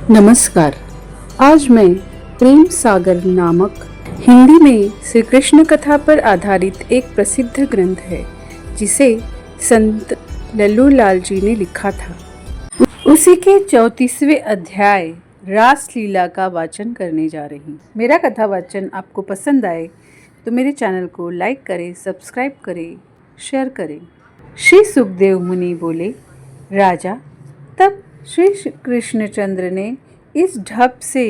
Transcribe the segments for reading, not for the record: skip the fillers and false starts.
नमस्कार। आज मैं प्रेम सागर नामक हिंदी में श्री कृष्ण कथा पर आधारित एक प्रसिद्ध ग्रंथ है जिसे संत लल्लू लाल जी ने लिखा था। उसी के 34वें अध्याय रास लीला का वाचन करने जा रही हूँ। मेरा कथा वाचन आपको पसंद आए तो मेरे चैनल को लाइक करें, सब्सक्राइब करें, शेयर करें। श्री सुखदेव मुनि बोले, राजा, तब श्री कृष्णचंद्र ने इस ढप से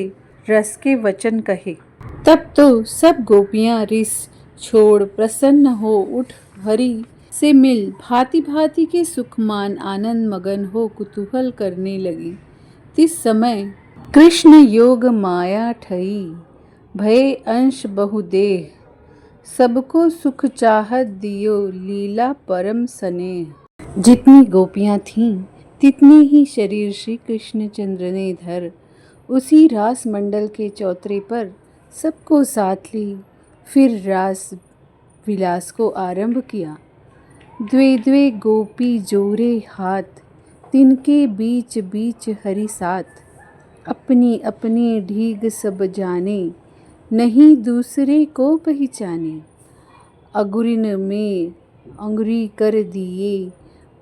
रस के वचन कहे। तब तो सब गोपियां रिस छोड़ प्रसन्न हो उठ हरि से मिल भांति भांति के सुखमान आनंद मगन हो कुतूहल करने लगी। तिस समय कृष्ण योग माया ठई भय अंश बहुदेह सबको सुख चाहत दियो लीला परम स्नेह। जितनी गोपियां थीं तितनी ही शरीर श्री कृष्णचंद्र ने धर उसी रास मंडल के चौतरे पर सबको साथ ली। फिर रास विलास को आरंभ किया। द्वे द्वे गोपी जोरे हाथ तिनके बीच बीच हरि साथ। अपनी अपनी ढीग सब जाने नहीं दूसरे को पहचाने। अगुरिन में अंगुरी कर दिए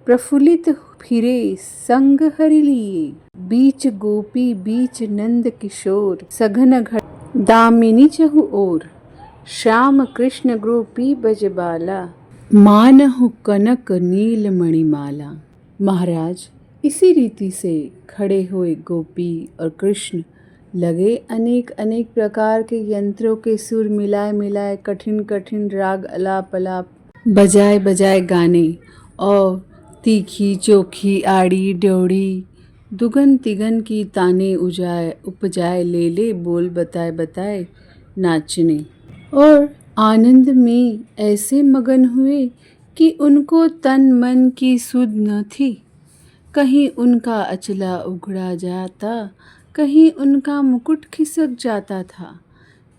प्रफुल्लित फिरे संग हरि लिए। बीच गोपी बीच नंद किशोर सघन घट दामिनी चहु ओर। श्याम कृष्ण गोपी बजबाला मानहु कनक नील मणिमाला। महाराज, इसी रीति से खड़े हुए गोपी और कृष्ण लगे अनेक अनेक प्रकार के यंत्रों के सुर मिलाए मिलाए कठिन कठिन राग अलाप अलाप बजाए बजाए गाने और तीखी चोखी आड़ी ड्योढ़ी दुगन तिगन की ताने उपजाए ले ले बोल बताए बताए नाचने और आनंद में ऐसे मगन हुए कि उनको तन मन की सुध न थी। कहीं उनका अचला उघड़ा जाता, कहीं उनका मुकुट खिसक जाता था।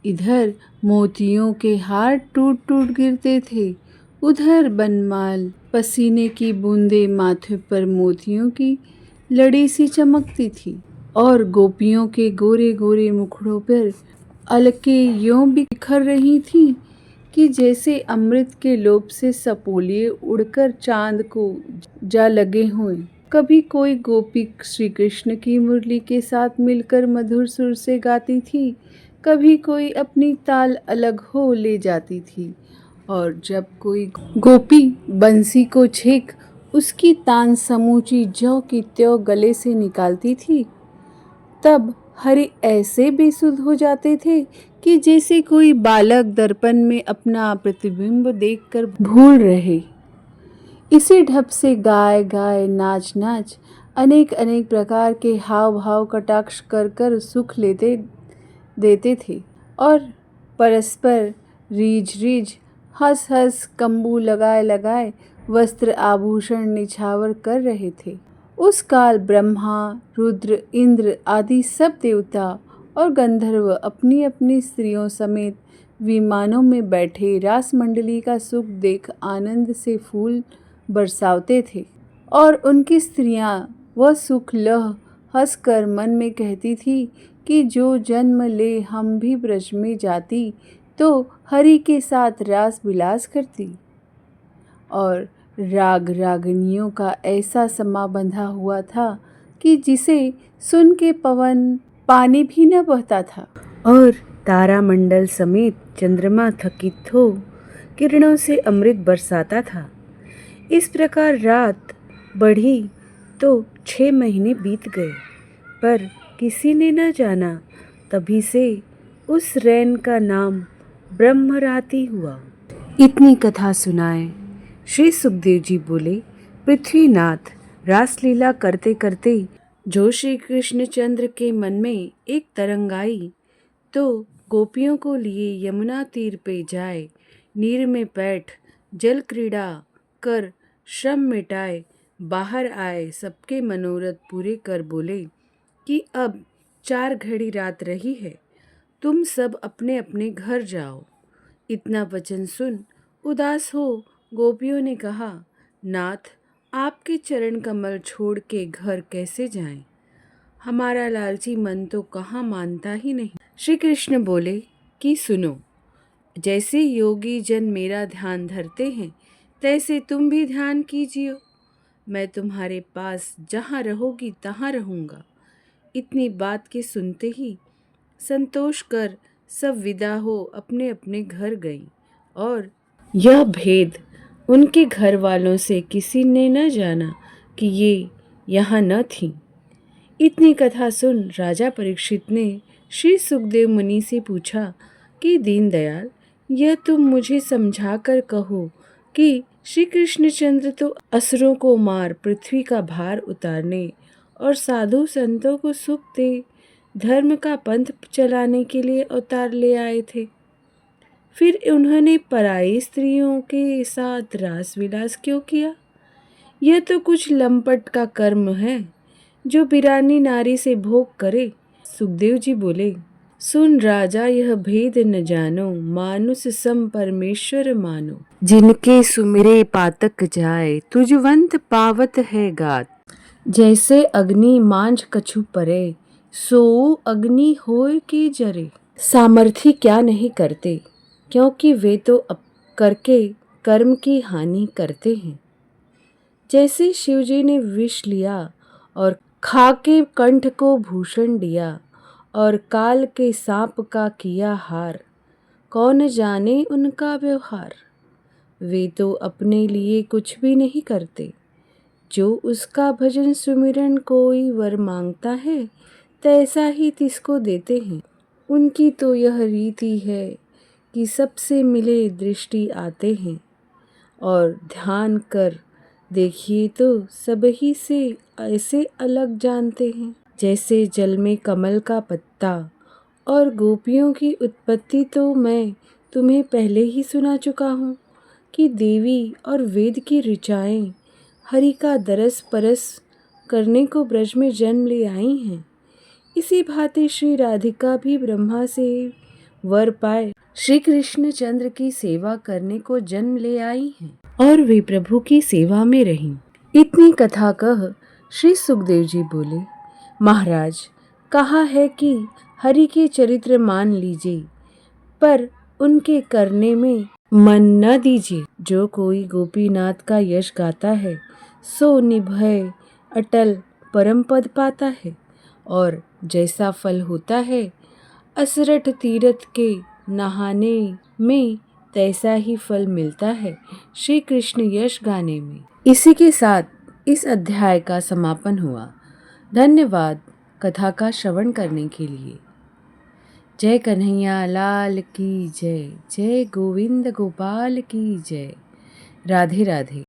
इधर मोतियों के हार टूट टूट गिरते थे, उधर बनमाल पसीने की बूंदें माथे पर मोतियों की लड़ी सी चमकती थी और गोपियों के गोरे गोरे मुखड़ों पर अलके यों बिखर रही थी कि जैसे अमृत के लोभ से सपोलिए उड़कर चांद को जा लगे हों। कभी कोई गोपी श्री कृष्ण की मुरली के साथ मिलकर मधुर सुर से गाती थी, कभी कोई अपनी ताल अलग हो ले जाती थी और जब कोई गोपी बंसी को छेक उसकी तान समूची ज्यों की त्यों गले से निकालती थी, तब हरि ऐसे बेसुध हो जाते थे कि जैसे कोई बालक दर्पण में अपना प्रतिबिंब देखकर भूल रहे। इसी ढप से गाय गाय नाच नाच अनेक अनेक प्रकार के हाव भाव कटाक्ष कर कर सुख लेते देते थे और परस्पर रीझ रीझ हंस हंस कंबू लगाए लगाए वस्त्र आभूषण निछावर कर रहे थे। उस काल ब्रह्मा रुद्र इंद्र आदि सब देवता और गंधर्व अपनी अपनी स्त्रियों समेत विमानों में बैठे रास मंडली का सुख देख आनंद से फूल बरसाते थे और उनकी स्त्रियां वह सुख लह हंसकर मन में कहती थी कि जो जन्म ले हम भी ब्रज में जाती तो हरि के साथ रास विलास करती। और राग रागनियों का ऐसा समा बंधा हुआ था कि जिसे सुन के पवन पानी भी न बहता था और तारामंडल समेत चंद्रमा थकित हो किरणों से अमृत बरसाता था। इस प्रकार रात बढ़ी तो 6 महीने बीत गए, पर किसी ने न जाना तभी से उस रैन का नाम ब्रह्मराति हुआ। इतनी कथा सुनाए श्री सुखदेव जी बोले, पृथ्वीनाथ, रासलीला करते करते जो श्री कृष्णचंद्र के मन में एक तरंग आई तो गोपियों को लिए यमुना तीर पे जाए, नीर में बैठ जल क्रीड़ा कर श्रम मिटाए बाहर आए, सबके मनोरथ पूरे कर बोले कि अब 4 घड़ी रात रही है, तुम सब अपने अपने घर जाओ। इतना वचन सुन उदास हो गोपियों ने कहा, नाथ, आपके चरण कमल छोड़ के घर कैसे जाएं? हमारा लालची मन तो कहाँ मानता ही नहीं। श्री कृष्ण बोले कि सुनो, जैसे योगी जन मेरा ध्यान धरते हैं तैसे तुम भी ध्यान कीजिए। मैं तुम्हारे पास जहाँ रहोगी तहाँ रहूँगा। इतनी बात के सुनते ही संतोष कर सब विदा हो अपने अपने घर गई और यह भेद उनके घर वालों से किसी ने न जाना कि ये यहाँ न थीं। इतनी कथा सुन राजा परीक्षित ने श्री सुखदेव मुनि से पूछा कि दीनदयाल, यह तुम मुझे समझा कर कहो कि श्री कृष्णचंद्र तो असुरों को मार पृथ्वी का भार उतारने और साधु संतों को सुख दे धर्म का पंथ चलाने के लिए अवतार ले आए थे। फिर उन्होंने पराई स्त्रियों के साथ रास विलास क्यों किया? यह तो कुछ लंपट का कर्म है जो बिरानी नारी से भोग करे। सुखदेव जी बोले, सुन राजा, यह भेद न जानो, मानुष सम परमेश्वर मानो। जिनके सुमिरे पातक जाए, तुजवंत पावत है गात। जैसे अग्नि मांझ कछु परे, सो अग्नि होय के जरे। सामर्थी क्या नहीं करते, क्योंकि वे तो करके कर्म की हानि करते हैं। जैसे शिवजी ने विष लिया और खा के कंठ को भूषण दिया और काल के सांप का किया हार, कौन जाने उनका व्यवहार। वे तो अपने लिए कुछ भी नहीं करते। जो उसका भजन सुमिरन कोई वर मांगता है, तैसा ही तिसको देते हैं। उनकी तो यह रीति है कि सबसे मिले दृष्टि आते हैं और ध्यान कर देखिए तो सब ही से ऐसे अलग जानते हैं जैसे जल में कमल का पत्ता। और गोपियों की उत्पत्ति तो मैं तुम्हें पहले ही सुना चुका हूँ कि देवी और वेद की ऋचाएँ हरि का दरस परस करने को ब्रज में जन्म ले आई हैं। इसी भांति श्री राधिका भी ब्रह्मा से वर पाए श्री कृष्ण चंद्र की सेवा करने को जन्म ले आई हैं और वे प्रभु की सेवा में रहीं। इतनी कथा कह श्री सुखदेव जी बोले, महाराज, कहा है कि हरि के चरित्र मान लीजिए पर उनके करने में मन न दीजिए। जो कोई गोपीनाथ का यश गाता है सो निभय अटल परम पद पाता है और जैसा फल होता है असरठ तीर्थ के नहाने में, तैसा ही फल मिलता है श्री कृष्ण यश गाने में। इसी के साथ इस अध्याय का समापन हुआ। धन्यवाद कथा का श्रवण करने के लिए। जय कन्हैया लाल की जय। जय गोविंद गोपाल की जय। राधे राधे।